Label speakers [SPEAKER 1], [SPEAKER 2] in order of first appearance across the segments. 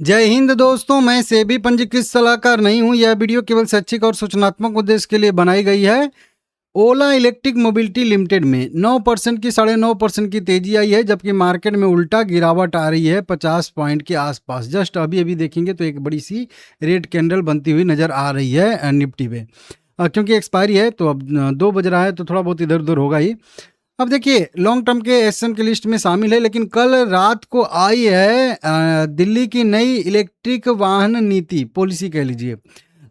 [SPEAKER 1] जय हिंद दोस्तों, मैं सेबी पंजीकृत सलाहकार नहीं हूं। यह वीडियो केवल शैक्षिक और सूचनात्मक उद्देश्य के लिए बनाई गई है। ओला इलेक्ट्रिक मोबिलिटी लिमिटेड में 9% की 9.5% की तेजी आई है, जबकि मार्केट में उल्टा गिरावट आ रही है 50 पॉइंट के आसपास। जस्ट अभी अभी देखेंगे तो एक बड़ी सी रेड कैंडल बनती हुई नजर आ रही है निफ्टी पे। क्योंकि एक्सपायरी है तो अब 2 बज रहा है तो थोड़ा बहुत इधर उधर होगा ही। अब देखिए लॉन्ग टर्म के एसएम की लिस्ट में शामिल है, लेकिन कल रात को आई है दिल्ली की नई इलेक्ट्रिक वाहन नीति पॉलिसी कह लीजिए।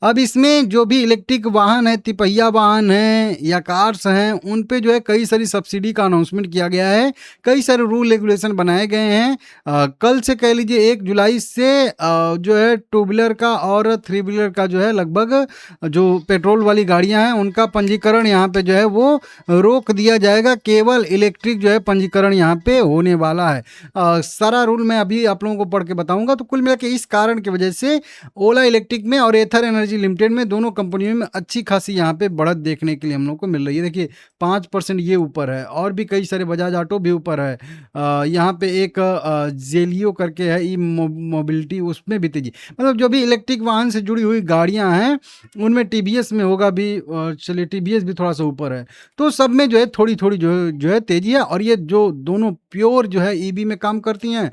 [SPEAKER 1] अब इसमें जो भी इलेक्ट्रिक वाहन है, तिपहिया वाहन है या कार्स हैं, उन पे जो है कई सारी सब्सिडी का अनाउंसमेंट किया गया है। कई सारे रूल रेगुलेशन बनाए गए हैं। कल से कह लीजिए 1 जुलाई से जो है टू व्हीलर का और थ्री व्हीलर का जो है लगभग जो पेट्रोल वाली गाड़ियां हैं उनका पंजीकरण यहाँ पे जो है वो रोक दिया जाएगा। केवल इलेक्ट्रिक जो है पंजीकरण यहाँ पे होने वाला है। सारा रूल मैं अभी आप लोगों को पढ़ के बताऊंगा। तो कुल मिला के इस कारण की वजह से ओला इलेक्ट्रिक में और एथर एनर्जी लिमिटेड में दोनों कंपनियों में अच्छी खासी यहाँ पे बढ़त देखने के लिए हम लोग को मिल रही है। देखिए 5% ये ऊपर है और भी कई सारे बजाज ऑटो भी ऊपर है। यहाँ पे एक जेलियो करके है ई मोबिलिटी, उसमें भी तेजी। मतलब जो भी इलेक्ट्रिक वाहन से जुड़ी हुई गाड़ियाँ हैं उनमें टीवीएस में होगा भी। चलिए टीवीएस भी थोड़ा सा ऊपर है। तो सब में जो है थोड़ी थोड़ी जो है तेजी है। और ये जो दोनों प्योर जो है ईवी में काम करती हैं,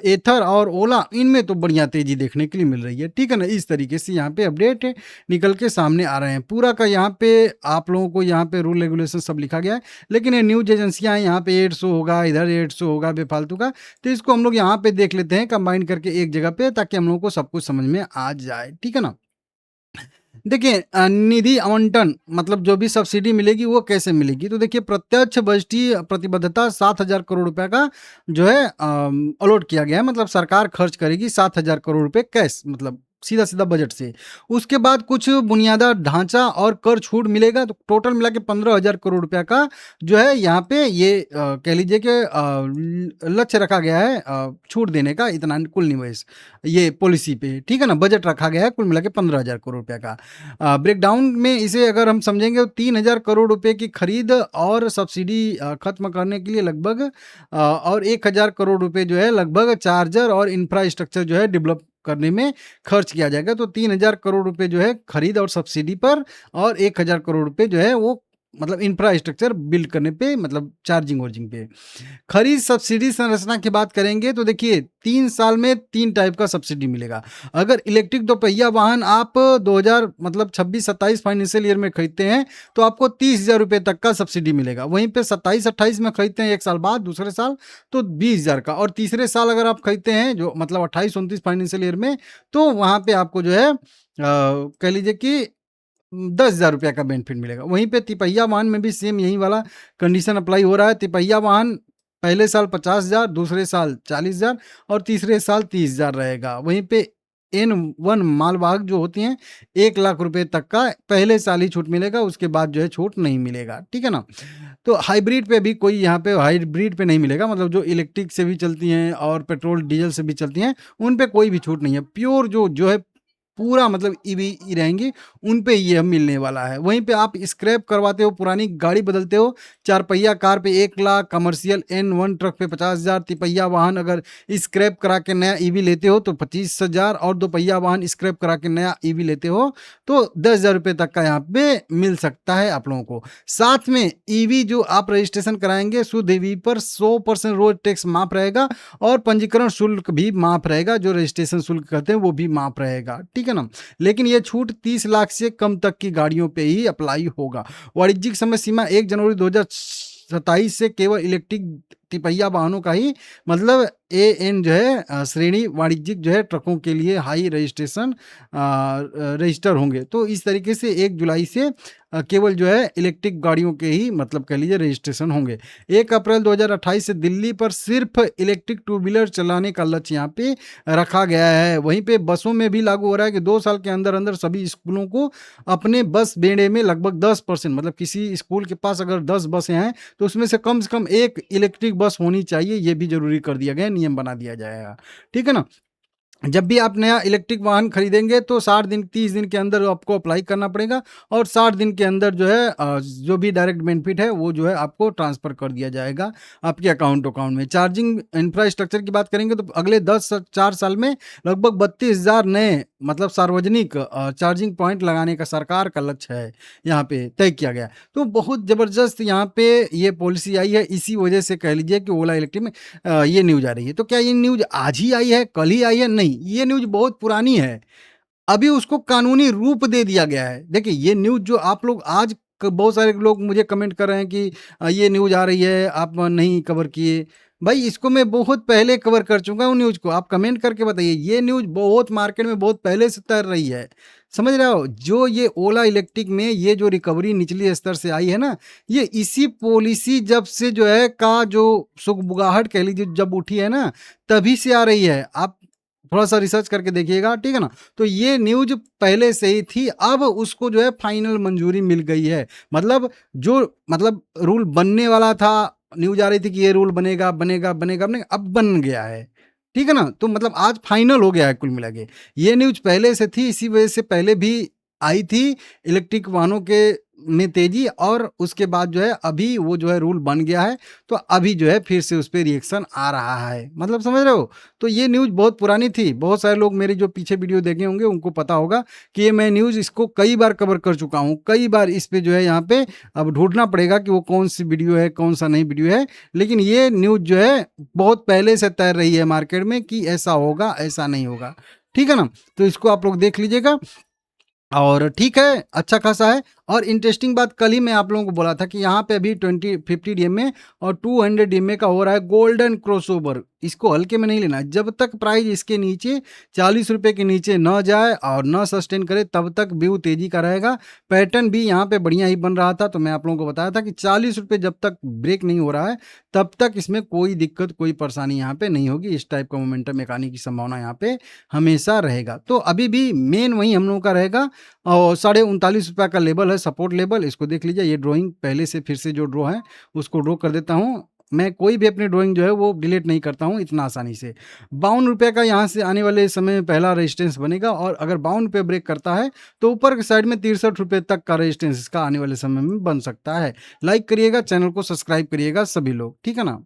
[SPEAKER 1] एथर और ओला, इनमें तो बढ़िया तेजी देखने के लिए मिल रही है। ठीक है ना, इस तरीके से यहाँ पे अपडेट निकल के सामने आ रहे हैं। पूरा का यहाँ पे आप लोगों को यहाँ पे रूल रेगुलेशन सब लिखा गया है। लेकिन ये न्यूज एजेंसियां हैं, यहाँ पे एड शो होगा, इधर एड शो होगा बेफालतू का। तो इसको हम लोग यहाँ पे देख लेते हैं कंबाइन करके एक जगह पे, ताकि हम लोगों को सब कुछ समझ में आ जाए। ठीक है ना। देखिए निधि आवंटन मतलब जो भी सब्सिडी मिलेगी वो कैसे मिलेगी। तो देखिए प्रत्यक्ष बजटीय प्रतिबद्धता 7,000 करोड़ रुपए का जो है अलॉट किया गया है। मतलब सरकार खर्च करेगी 7,000 करोड़ रुपए कैश, मतलब सीधा सीधा बजट से। उसके बाद कुछ बुनियादा ढांचा और कर छूट मिलेगा। तो टोटल मिला के 15,000 करोड़ रुपया का जो है यहाँ पे ये कह लीजिए कि लक्ष्य रखा गया है छूट देने का, इतना कुल निवेश ये पॉलिसी पे। ठीक है ना, बजट रखा गया है कुल मिला के 15,000 करोड़ रुपया का। ब्रेकडाउन में इसे अगर हम समझेंगे तो 3,000 करोड़ रुपए की खरीद और सब्सिडी खत्म करने के लिए लगभग और 1,000 करोड़ रुपए जो है लगभग चार्जर और इंफ्रास्ट्रक्चर जो है डेवलप करने में खर्च किया जाएगा। तो 3,000 करोड़ रुपए जो है खरीद और सब्सिडी पर, और 1,000 करोड़ रुपए जो है वो मतलब इंफ्रास्ट्रक्चर बिल्ड करने पे, मतलब चार्जिंग वर्जिंग पे। खरीद सब्सिडी संरचना की बात करेंगे तो देखिए 3 साल में 3 टाइप का सब्सिडी मिलेगा। अगर इलेक्ट्रिक दोपहिया वाहन आप 2000 मतलब 26-27 फाइनेंशियल ईयर में खरीदते हैं तो आपको 30,000 रुपए तक का सब्सिडी मिलेगा। वहीं पे 27-28 में खरीदते हैं 1 साल बाद, दूसरे साल तो 20,000 का। और तीसरे साल अगर आप खरीदते हैं जो मतलब 28-29 फाइनेंशियल ईयर में, तो वहाँ पे आपको जो है कह लीजिए कि 10,000 रुपया का बेनिफिट मिलेगा। वहीं पे तिपहिया वाहन में भी सेम यही वाला कंडीशन अप्लाई हो रहा है। तिपहिया वाहन पहले साल 50,000, दूसरे साल 40,000 और तीसरे साल 30,000 रहेगा। वहीं पे N1 मालवाहक जो होती हैं 1,00,000 रुपए तक का पहले साल ही छूट मिलेगा, उसके बाद जो है छूट नहीं मिलेगा। ठीक है ना। तो हाइब्रिड पे भी कोई यहाँ पे हाइब्रिड पे नहीं मिलेगा। मतलब जो इलेक्ट्रिक से भी चलती हैं और पेट्रोल डीजल से भी चलती हैं, उन पे कोई भी छूट नहीं है। प्योर जो है पूरा मतलब ईवी रहेंगी, उन पे ये मिलने वाला है। वहीं पे आप स्क्रैप करवाते हो, पुरानी गाड़ी बदलते हो, 4 पहिया कार पे 1,00,000, कमर्शियल N1 ट्रक पे 50,000, तिपहिया वाहन अगर स्क्रैप करा के नया ईवी लेते हो तो 25,000, और 2 पहिया वाहन स्क्रैप करा के नया ईवी लेते हो तो 10,000 रुपए तक का यहाँ पे मिल सकता है आप लोगों को। साथ में ईवी जो आप रजिस्ट्रेशन कराएंगे, शुद्ध ईवी पर 100% रोड टैक्स माफ रहेगा और पंजीकरण शुल्क भी माफ रहेगा। जो रजिस्ट्रेशन शुल्क कहते हैं वो भी माफ रहेगा। ठीक है ना। लेकिन ये छूट 30 लाख से कम तक की गाड़ियों पे ही अप्लाई होगा। वाणिज्यिक समय सीमा 1 जनवरी 2027 से केवल इलेक्ट्रिक तिपहिया वाहनों का ही, मतलब AN जो है श्रेणी वाणिज्यिक जो है ट्रकों के लिए हाई रजिस्ट्रेशन रजिस्टर होंगे। तो इस तरीके से 1 जुलाई से केवल जो है इलेक्ट्रिक गाड़ियों के ही मतलब कह लीजिए रजिस्ट्रेशन होंगे। 1 अप्रैल 2028 से दिल्ली पर सिर्फ इलेक्ट्रिक टू व्हीलर चलाने का लक्ष्य यहाँ पे रखा गया है। वहीं पे बसों में भी लागू हो रहा है कि 2 साल के अंदर अंदर सभी स्कूलों को अपने बस बेड़े में लगभग 10%, मतलब किसी स्कूल के पास अगर 10 बसें हैं तो उसमें से कम एक इलेक्ट्रिक बस होनी चाहिए। ये भी जरूरी कर दिया गया, नियम बना दिया जाएगा। ठीक है ना। जब भी आप नया इलेक्ट्रिक वाहन खरीदेंगे तो 60 दिन 30 दिन के अंदर आपको अप्लाई करना पड़ेगा और 60 दिन के अंदर जो है जो भी डायरेक्ट बेनिफिट है वो जो है आपको ट्रांसफ़र कर दिया जाएगा आपके अकाउंट में। चार्जिंग इंफ्रास्ट्रक्चर की बात करेंगे तो अगले 4 साल में लगभग 32,000 नए मतलब सार्वजनिक चार्जिंग पॉइंट लगाने का सरकार का लक्ष्य है यहाँ पे तय किया गया। तो बहुत ज़बरदस्त यहाँ पे ये पॉलिसी आई है, इसी वजह से कह लीजिए कि ओला इलेक्ट्रिक में ये न्यूज़ आ रही है। तो क्या ये न्यूज़ आज ही आई है, कल ही आई है? नहीं, ये न्यूज़ बहुत पुरानी है। अभी उसको कानूनी रूप दे दिया गया है। देखिए, ये न्यूज़ जो आप लोग आज क बहुत सारे लोग मुझे कमेंट कर रहे हैं कि ये न्यूज़ आ रही है, आप नहीं कवर किए। भाई, इसको मैं बहुत पहले कवर कर चुका हूँ न्यूज़ को। आप कमेंट करके बताइए, ये न्यूज़ बहुत मार्केट में बहुत पहले से तैर रही है। समझ रहे हो? जो ये ओला इलेक्ट्रिक में ये जो रिकवरी निचले स्तर से आई है ना, ये इसी पॉलिसी जब से जो है का जो सुगबुगाहट कह लीजिए जब उठी है ना, तभी से आ रही है। आप थोड़ा-सा रिसर्च करके देखिएगा, ठीक है ना? तो ये न्यूज़ पहले से ही थी, अब उसको जो है फाइनल मंजूरी मिल गई है। मतलब जो मतलब रूल बनने वाला था, न्यूज़ आ रही थी कि ये रूल बनेगा, बनेगा, बनेगा, बनेगा, अब बन गया है। ठीक है ना? तो मतलब आज फाइनल हो गया है कुल मिला के। ये न्यूज़ पहले से थी, इसी वजह से पहले भी आई थी इलेक्ट्रिक वाहनों के में तेज़ी और उसके बाद जो है अभी वो जो है रूल बन गया है, तो अभी जो है फिर से उस पे रिएक्शन आ रहा है। मतलब समझ रहे हो? तो ये न्यूज़ बहुत पुरानी थी। बहुत सारे लोग मेरी जो पीछे वीडियो देखे होंगे उनको पता होगा कि ये मैं न्यूज़ इसको कई बार कवर कर चुका हूँ। कई बार इस पे जो है यहाँ पे अब ढूँढना पड़ेगा कि वो कौन-सी वीडियो है, कौन-सा नई वीडियो है। लेकिन ये न्यूज़ जो है बहुत पहले से तैर रही है मार्केट में कि ऐसा होगा, ऐसा नहीं होगा। ठीक है ना? तो इसको आप लोग देख लीजिएगा। और ठीक है, अच्छा खासा है और इंटरेस्टिंग बात कल ही मैं आप लोगों को बोला था कि यहाँ पे अभी 50 डीएमए और 200 डीएमए का हो रहा है गोल्डन क्रॉसओवर। इसको हल्के में नहीं लेना है। जब तक प्राइस इसके नीचे 40 रुपए के नीचे न जाए और न सस्टेन करे तब तक व्यू तेज़ी का रहेगा। पैटर्न भी यहाँ पे बढ़िया ही बन रहा था, तो मैं आप लोगों को बताया था कि 40 रुपए जब तक ब्रेक नहीं हो रहा है तब तक इसमें कोई दिक्कत, कोई परेशानी यहाँ पे नहीं होगी। इस टाइप का मोमेंटम एक आने की संभावना यहाँ पे हमेशा रहेगा। तो अभी भी मेन वही हम लोगों का रहेगा और ₹39.5 का लेवल है, सपोर्ट लेवल। इसको देख लीजिए, ये ड्राइंग पहले से फिर से जो ड्रॉ है उसको ड्रॉ कर देता हूँ। मैं कोई भी अपनी ड्राइंग जो है वो डिलीट नहीं करता हूँ इतना आसानी से। ₹52 का यहाँ से आने वाले समय में पहला रेजिस्टेंस बनेगा और अगर ₹52 ब्रेक करता है तो ऊपर की साइड में ₹63 तक का रेजिस्टेंस इसका आने वाले समय में बन सकता है। लाइक करिएगा, चैनल को सब्सक्राइब करिएगा सभी लोग, ठीक है ना?